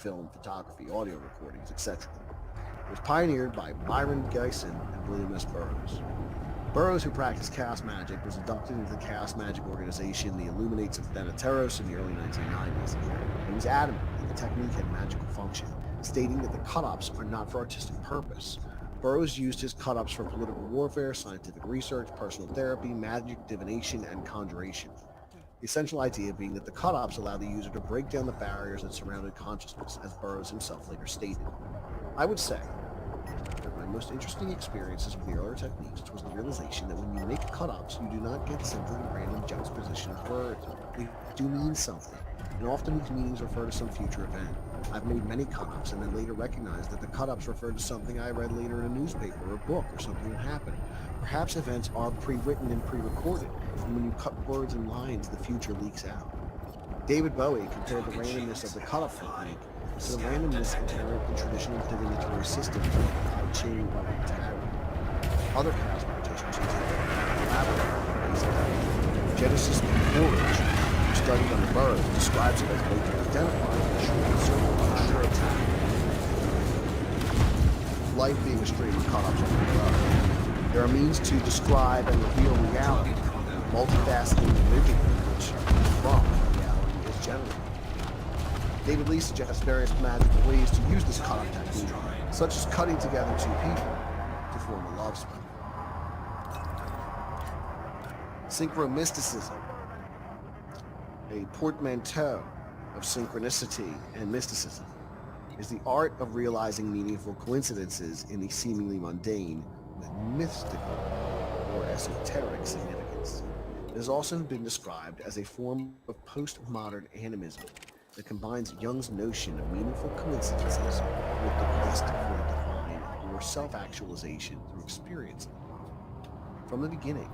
film, photography, audio recordings, etc. It was pioneered by Byron Geisen and William S. Burroughs. Burroughs, who practiced chaos magic, was inducted into the chaos magic organization, the Illuminates of Thanateros, in the early 1990s. He was adamant that the technique had magical function, stating that the cut-ups are not for artistic purpose. Burroughs used his cut-ups for political warfare, scientific research, personal therapy, magic, divination, and conjuration. The essential idea being that the cut-ups allow the user to break down the barriers that surrounded consciousness, as Burroughs himself later stated. I would say that my most interesting experiences with the earlier techniques was the realization that when you make cut-ups, you do not get simply a random juxtaposition of words. They do mean something, and often these meanings refer to some future event. I've made many cut-ups and then later recognized that the cut-ups refer to something I read later in a newspaper or a book or something that happened. Perhaps events are pre-written and pre-recorded, and when you cut words and lines, the future leaks out. David Bowie compared the randomness of the cut-up technique to the randomness inherent in traditional divinatory systems like the I Ching or the Tarot. Other chaos magicians use it. Genesis Forge, who studied under Burroughs, describes it as later identifying a short circle under attack. Life being a stream of cut-ups from above. There are means to describe and reveal reality, multifaceted living, which from reality is generated. David Lee suggests various magical ways to use this cut-up technique, such as cutting together two people to form a love spell. Synchromysticism, a portmanteau of synchronicity and mysticism, is the art of realizing meaningful coincidences in the seemingly mundane with mystical or esoteric significance. It has also been described as a form of postmodern animism that combines Jung's notion of meaningful coincidences with the quest for the divine or self-actualization through experience. From the beginning,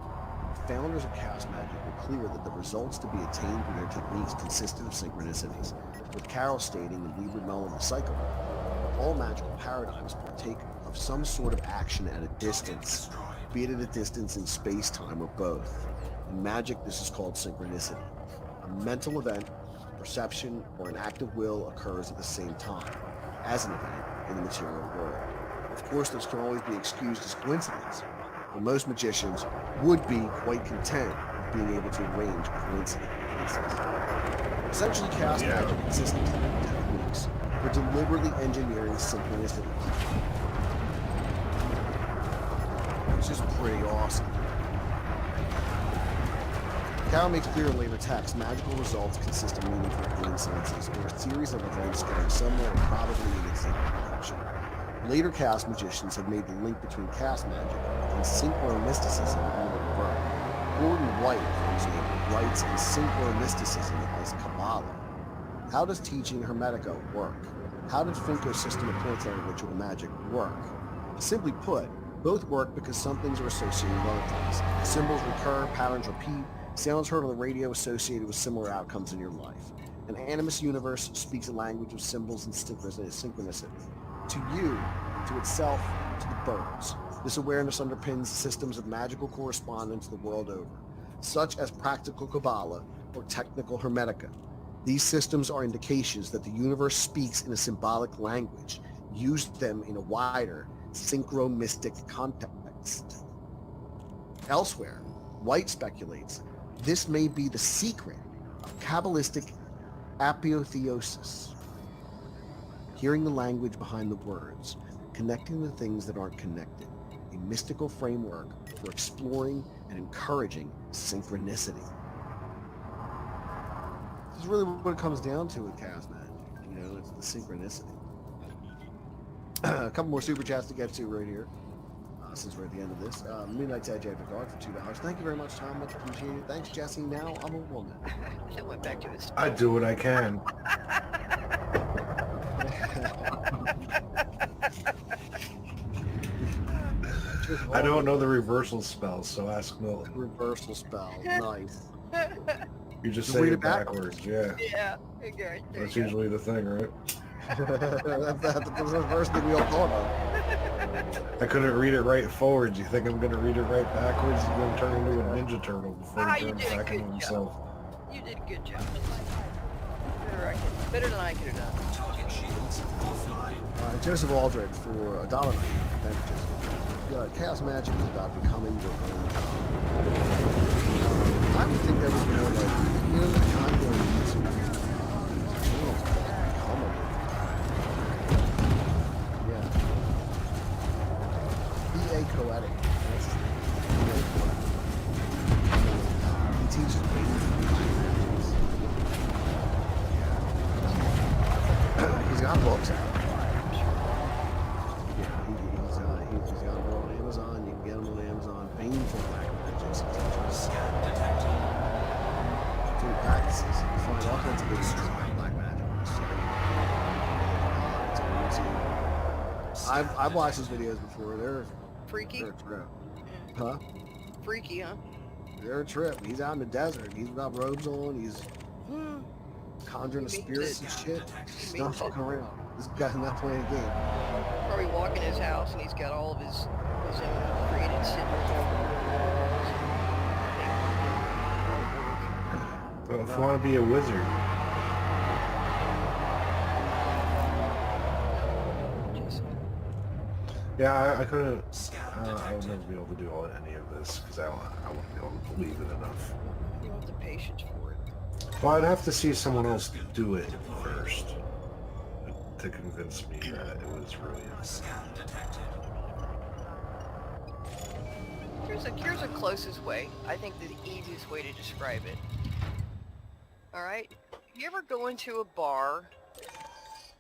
the founders of chaos magic were clear that the results to be attained through their techniques consisted of synchronicities, with Carroll stating in Liber Null Cycle that all magical paradigms partake of some sort of action at a distance, be it at a distance in space-time or both. In magic, this is called synchronicity. A mental event, perception, or an act of will occurs at the same time, as an event in the material world. Of course, this can always be excused as coincidence, but most magicians would be quite content with being able to arrange coincidences. Essentially, chaos magic consists of techniques for deliberately engineering synchronicity, which is pretty awesome. Carroll makes clear in later texts, magical results consist of meaningful coincidences or a series of events going somewhere and probably in its direction. Later chaos magicians have made the link between chaos magic and synchromysticism more overt. Gordon White, for example, writes in Synchromysticism as Kabbalah. How does teaching Hermetica work? How did Finko's system of planetary ritual magic work? Simply put, both work because some things are associated with other things. Symbols recur, patterns repeat, sounds heard on the radio associated with similar outcomes in your life. An animist universe speaks a language of symbols and synchronicity. To you, to itself, to the birds. This awareness underpins systems of magical correspondence the world over, such as practical Kabbalah or technical Hermetica. These systems are indications that the universe speaks in a symbolic language. Use them in a wider, synchromystic context. Elsewhere, White speculates this may be the secret of Kabbalistic apotheosis, hearing the language behind the words, connecting the things that aren't connected, a mystical framework for exploring and encouraging synchronicity. This is really what it comes down to with chaos magic. It's the synchronicity. A couple more super chats to get to right here. Since we're at the end of this. Midnight's Edge Picard for $2. Thank you very much, Tom. Much appreciated. Thanks, Jesse. Now I'm a woman. That went back to his. I do what I can. I don't know the reversal spell, so ask Milton. Reversal spell. Nice. You just You say read it it backwards. backwards. Yeah. Yeah. Okay. That's usually the thing, right? That's the first thing we all thought of. I couldn't read it right forwards. You think I'm going to read it right backwards? He's going to turn into a Ninja Turtle before he you turns did a back good into himself. You did a good job. Better than I could have done. Joseph Aldred for $1.90. Thank you, Joseph. Chaos Magic is about becoming your own God. I would think that was more like, the content of these channels become a yeah. EA Coetic. That's EA Coetic. He teaches basic magics. Yeah. He's got books out. He's got them on Amazon. You can get them on Amazon. Painful black magics. Scan detected. Through practices, you find all kinds of videos about black magic. I've watched his videos before. They're Freaky? They're a trip. Huh? Freaky, huh? They're a trip. He's out in the desert. He's got robes on. He's conjuring the spirits and shit. He's not fucking around. This guy's not playing a game. Probably walk in his house and he's got all of his own created symbols. Well, if you want to be a wizard, yeah, I couldn't. I would never be able to do any of this because I wouldn't be able to believe it enough. You don't have the patience for it. Well, I'd have to see someone else do it first to convince me that it was really Here's a closest way. I think the easiest way to describe it. Alright? You ever go into a bar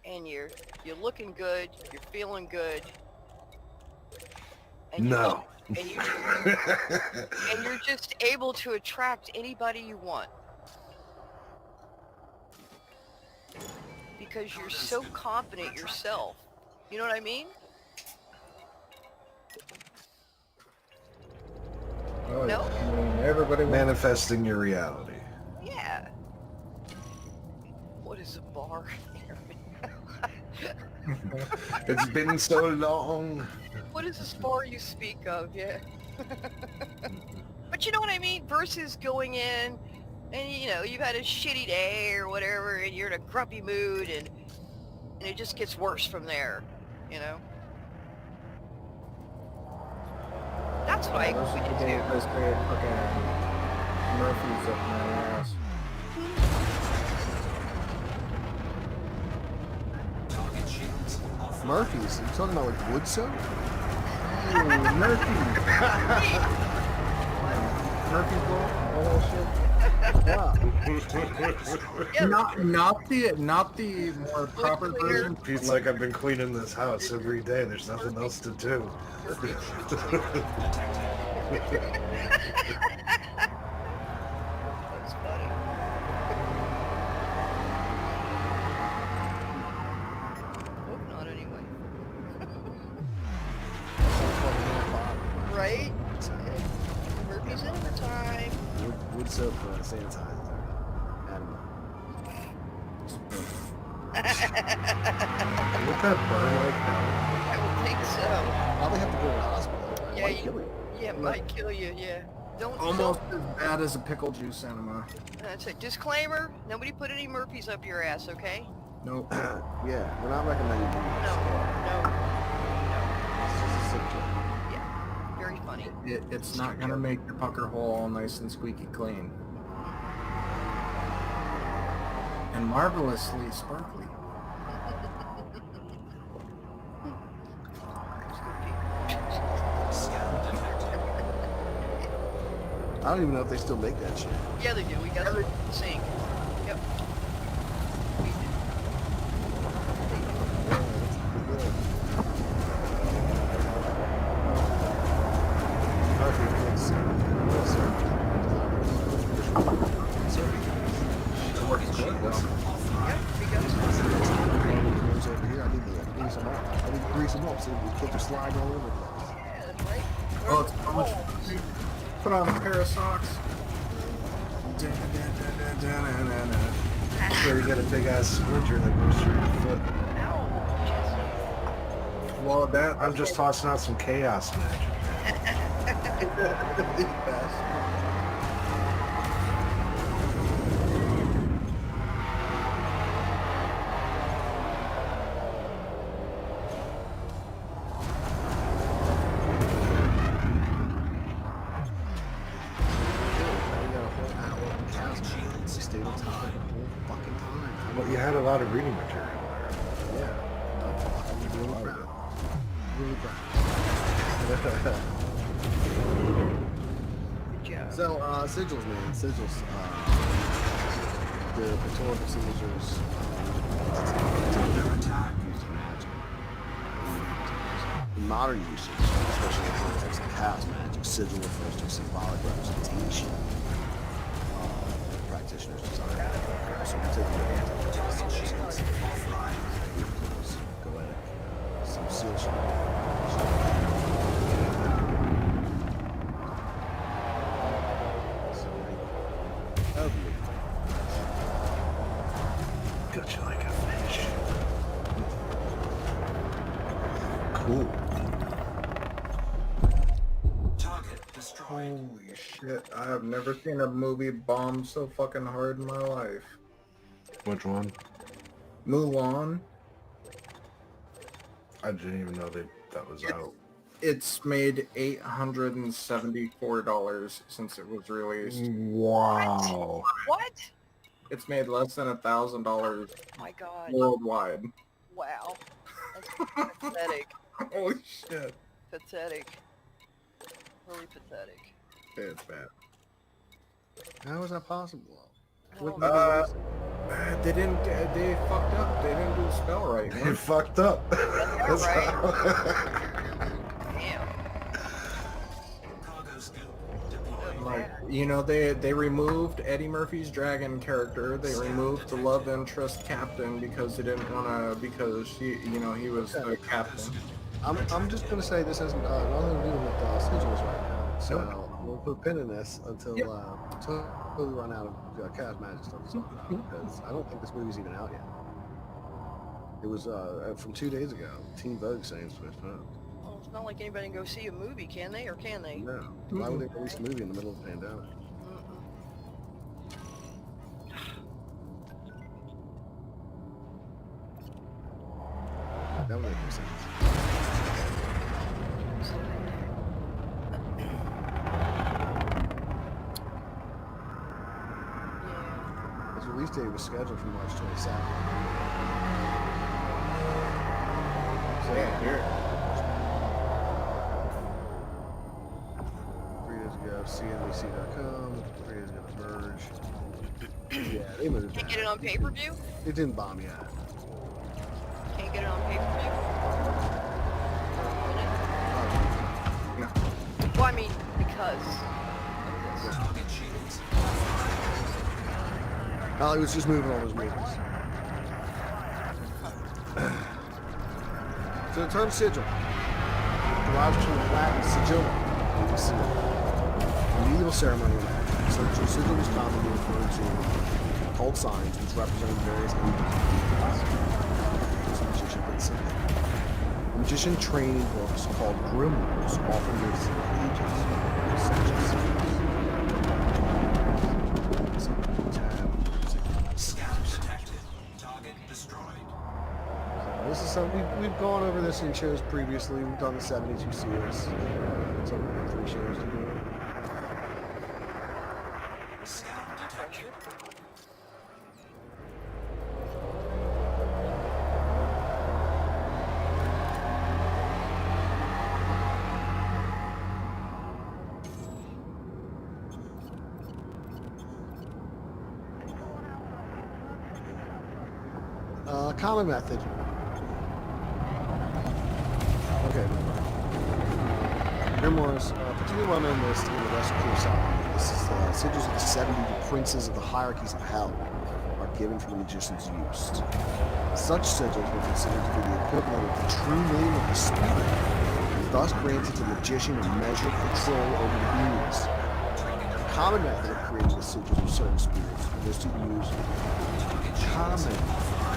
and you're looking good, you're feeling good, and no. and you're just able to attract anybody you want. Because you're so confident yourself. You know what I mean? Oh, No? I mean, everybody wants Manifesting your reality. Yeah. What is a bar? It's been so long. What is this bar you speak of? Yeah. But you know what I mean? Versus going in and you've had a shitty day or whatever and you're in a grumpy mood and it just gets worse from there, That's what I those would people do. just create fucking Murphy's up my ass. Murphy's? Are you talking about like wood soap? Ooh, Murphy. Murphy's Law, all that shit. Yeah. Yeah, Not the more proper cleaner. version. Pete's like, I've been cleaning this house every day. There's nothing else to do. That's funny. Hope not anyway. Right? Murphy's in the time. Wood soap sanitizer. Adam. Would that burn like that? I would think so. Probably have to go to the hospital. It Yeah, might kill you. Yeah, it might kill you, yeah. Almost as bad as a pickle juice enema. That's a disclaimer. Nobody put any Murphys up your ass, okay? Nope. Yeah, we're not recommending doing No, this. no. It's just a sick joke. Yeah, very funny. It's not gonna make your pucker hole all nice and squeaky clean. And marvelously sparkly. I don't even know if they still make that shit. Yeah, they do. We got the sink. Yep. We do. It works good though. Yep, we got some. Over here, I need to grease them up. I need to grease them up so the kids are sliding all over the place. Yeah, that's right. Oh, it's so much. Put on a pair of socks. Sure, you got a big ass splinter that goes through your foot. Ow, Well, that I'm just tossing out some chaos magic. lot of reading material there. Yeah. I'm really proud. Really proud. Good job. So, sigils, man. Sigils. The rhetorical signatures used in magic. In modern usage, especially in context of chaos magic, sigil refers to a symbolic representation practitioners desire. So we're taking advantage of sigils. Goetic, some seal shine. Got you like a fish. Cool. Holy shit! I have never seen a movie bomb so fucking hard in my life. Which one? Mulan. I didn't even know that was out. It's made $874 since it was released. Wow. What? It's made less than $1,000 Oh my God. worldwide. Wow. That's pathetic. Holy shit! Pathetic. Really pathetic. It's bad. How is that possible? Well, They didn't. They fucked up. They didn't do the spell right. They Man. fucked up. That's right. Damn. Like, you know, they removed Eddie Murphy's dragon character. They removed the love interest captain because they didn't want to, because he was the captain. I'm just gonna say this has nothing to do with sigils right now. So we'll put a pin in this until we run out of chaos magic stuff to talk about, because I don't think this movie's even out yet. It was from 2 days ago. Teen Vogue saying it's postponed. Well, it's not like anybody can go see a movie, can they? Or can they? No. Why would they release a movie in the middle of the pandemic? Mm-mm. That would make no sense. Yeah. Its release date was scheduled for March 27th. Yeah, here. 3 days ago, CNBC.com. 3 days ago, The Verge. Yeah, they moved Can't that. get it on pay-per-view? It didn't bomb yet. Can't get it on pay-per-view? No. Well, I mean, because of this. Holly was just moving all those movies. So the term sigil derives from the Latin sigilla, a medieval ceremony in Latin. So the sigil was commonly referred to occult signs which represented various elements of the The magician training books called grimoires often listed pages of such as this is something we've gone over this in shows previously. We've done the 72 series. So we have 3 shows to do. Pressure. Common method. Okay. Grimoires, particularly well known list in the Western Crusade. This is the sigils of the 70 princes of the hierarchies of hell are given for the magician's use. Such sigils were considered to be the equivalent of the true name of the spirit, and thus granted the magician a measured control over the beings. The common method of creating the sigils of certain spirits was to use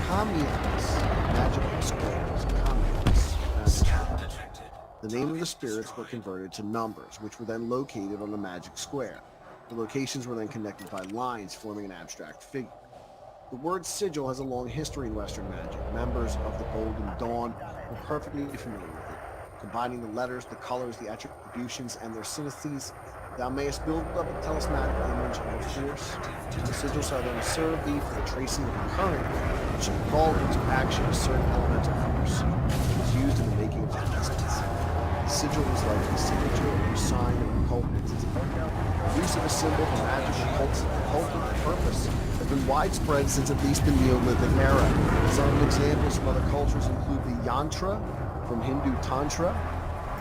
Kamias, magical squares, Kamias, the name of the spirits were converted to numbers, which were then located on the magic square. The locations were then connected by lines forming an abstract figure. The word sigil has a long history in Western magic. Members of the Golden Dawn were perfectly familiar with it. Combining the letters, the colors, the attributions, and their syntheses, Thou mayest build up a talismanic image of force. The sigil shall then serve thee for the tracing of a current, which shall call into action a certain elemental force. It is used in the making of talismans. The sigil is like the signature or sign of a cult entity. The use of a symbol for magical cultic purpose has been widespread since at least the Neolithic era. Some examples from other cultures include the yantra from Hindu Tantra,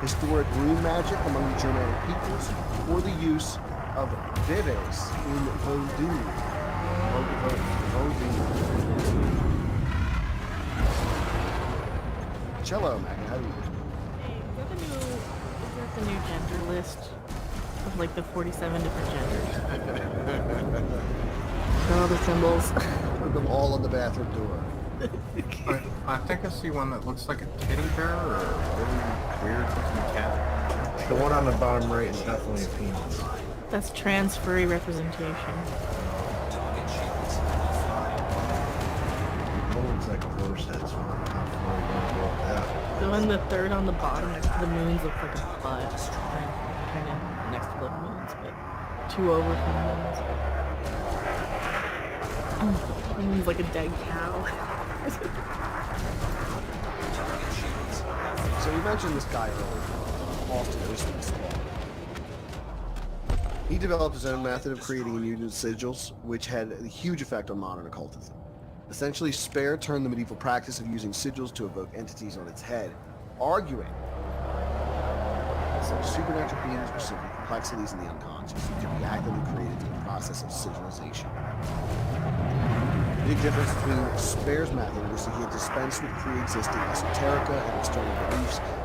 historic rune magic among the Germanic peoples, or the use of vives in Vodou. Cello, Maggie, how do you Hey, is that the new gender list of like the 47 different genders? All the symbols. put them all on the bathroom door? I think I see one that looks like a teddy bear or a really weird looking cat. The one on the bottom right is definitely a penis. That's trans furry representation. One looks like a horse head, so I'm not really gonna go with that. The one, the third on the bottom next to the moons looks like a butt. Kind of next to the moons, but two over from the moons. The moon's like a dead cow. So we mentioned this guy earlier, Austin Oostman's law. He developed his own method of creating and using sigils, which had a huge effect on modern occultism. Essentially, Spare turned the medieval practice of using sigils to evoke entities on its head, arguing that such supernatural beings were simply complexities in the unconscious and could be actively created through the process of sigilization. The big difference between Spare's method was that he had dispensed with pre-existing esoterica and external beliefs